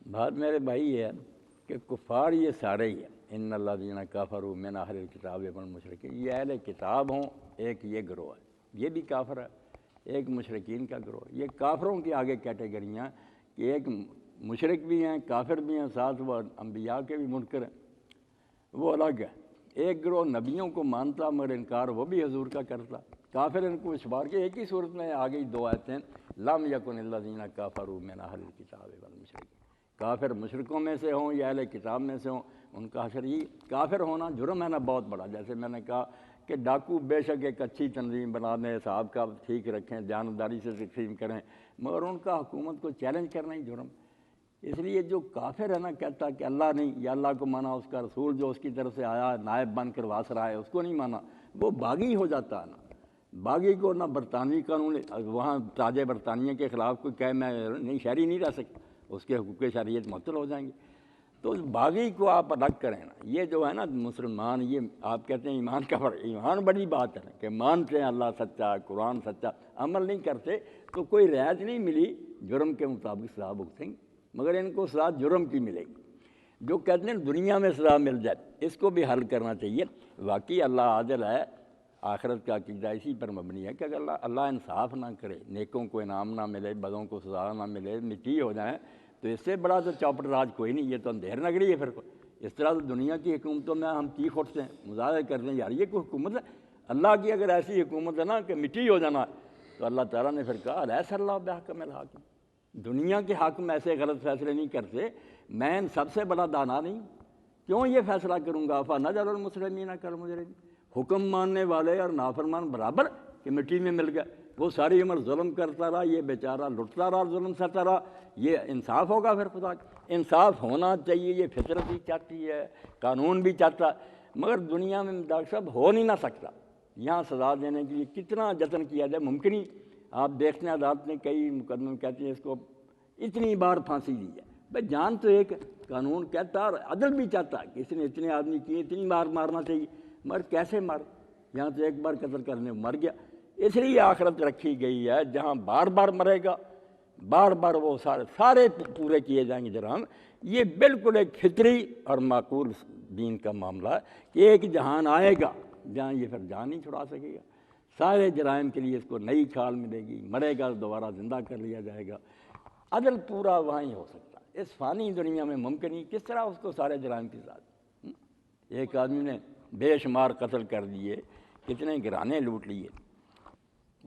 بات میرے بھائی یہ ہے کہ کفار یہ سارے ہی ہیں، ان الذین کفروا من اہل الکتاب والمشرکین، یہ اہل کتاب ہوں، ایک یہ گروہ ہے، یہ بھی کافر ہے، ایک مشرکین کا گروہ، یہ کافروں کی آگے کیٹیگریاں کہ ایک مشرک بھی ہیں، کافر بھی ہیں، ساتھ وہ انبیاء کے بھی منکر ہیں، وہ الگ ہے۔ ایک گروہ نبیوں کو مانتا مگر انکار وہ بھی حضور کا کرتا، کافر ان کو اشبار کے ایک ہی صورت میں آگئی دو آیتیں، لم یکن الذین کفروا من اہل الکتاب والمشرکین، کافر مشرکوں میں سے ہوں یا اہل کتاب میں سے ہوں، ان کا حشر یہ کافر ہونا جرم ہے نا بہت بڑا۔ جیسے میں نے کہا کہ ڈاکو بے شک ایک اچھی تنظیم بنا دیں، صاحب کا ٹھیک رکھیں، جانداری سے تقسیم کریں، مگر ان کا حکومت کو چیلنج کرنا ہی جرم۔ اس لیے جو کافر ہے نا کہتا کہ اللہ نہیں، یا اللہ کو مانا، اس کا رسول جو اس کی طرف سے آیا نائب بن کر واس رہا ہے اس کو نہیں مانا، وہ باغی ہو جاتا ہے نا۔ باغی کو نہ برطانوی قانون، وہاں تاج برطانیہ کے خلاف کوئی کہے میں نہیں شہری نہیں رہ سکتا، اس کے حقوق شریعت معطل ہو جائیں گے۔ تو اس باغی کو آپ الگ کریں نا۔ یہ جو ہے نا مسلمان، یہ آپ کہتے ہیں ایمان کا فرق، ایمان بڑی بات ہے نا کہ مانتے ہیں اللہ سچا، قرآن سچا، عمل نہیں کرتے تو کوئی رعایت نہیں ملی، جرم کے مطابق سزا بھگتیں گے، مگر ان کو سزا جرم کی ملے گی۔ جو کہتے ہیں دنیا میں سزا مل جائے، اس کو بھی حل کرنا چاہیے۔ واقعی اللہ عادل ہے، آخرت کا عقیدہ اسی پر مبنی ہے کہ اگر اللہ انصاف نہ کرے، نیکوں کو انعام نہ ملے، بدوں کو سزا نہ ملے، مٹی ہو جائیں، تو اس سے بڑا تو چوپٹ راج کوئی نہیں، یہ تو اندھیر نگری ہے۔ پھر اس طرح تو دنیا کی حکومتوں میں ہم چیخ اٹھتے ہیں، مظاہرے کرتے ہیں، یار یہ کوئی حکومت ہے؟ اللہ کی اگر ایسی حکومت ہے نا کہ مٹی ہو جانا، تو اللہ تعالیٰ نے پھر کہا الیس اللہ بحکم الحاکم، دنیا کے حاکم ایسے غلط فیصلے نہیں کرتے، میں ان سب سے بڑا دانا نہیں، کیوں یہ فیصلہ کروں گا؟ فنجعل المسلمین کالمجرمین، حکم ماننے والے اور نافرمان برابر کہ مٹی میں مل گئے۔ وہ ساری عمر ظلم کرتا رہا، یہ بیچارہ لٹتا رہا، ظلم سہتا رہا، یہ انصاف ہوگا؟ پھر خدا انصاف ہونا چاہیے، یہ فطرت بھی چاہتی ہے، قانون بھی چاہتا ہے، مگر دنیا میں ڈاکٹر صاحب ہو نہیں نہ سکتا۔ یہاں سزا دینے کے لیے کتنا جتن کیا جائے، ممکن ہی آپ دیکھتے ہیں عدالت نے کئی مقدمے کہتے ہیں اس کو اتنی بار پھانسی دی ہے، بھائی جان تو ایک قانون کہتا ہے اور عدل بھی چاہتا ہے کہ اس نے اتنے آدمی کیے، اتنی بار مارنا چاہیے، مگر کیسے مار؟ یہاں تو ایک بار قتل کرنے مر گیا۔ اس لیے آخرت رکھی گئی ہے جہاں بار بار مرے گا، بار بار وہ سارے پورے کیے جائیں گے جرائم۔ یہ بالکل ایک فطری اور معقول دین کا معاملہ ہے کہ ایک جہان آئے گا جہاں یہ پھر جان نہیں چھڑا سکے گا، سارے جرائم کے لیے اس کو نئی کھال ملے گی، مرے گا دوبارہ زندہ کر لیا جائے گا۔ عدل پورا وہاں ہی ہو سکتا ہے، اس فانی دنیا میں ممکن ہی، کس طرح اس کو سارے جرائم کے ساتھ؟ ایک آدمی نے بے شمار قتل کر دیے، کتنے گھرانے لوٹ لیے،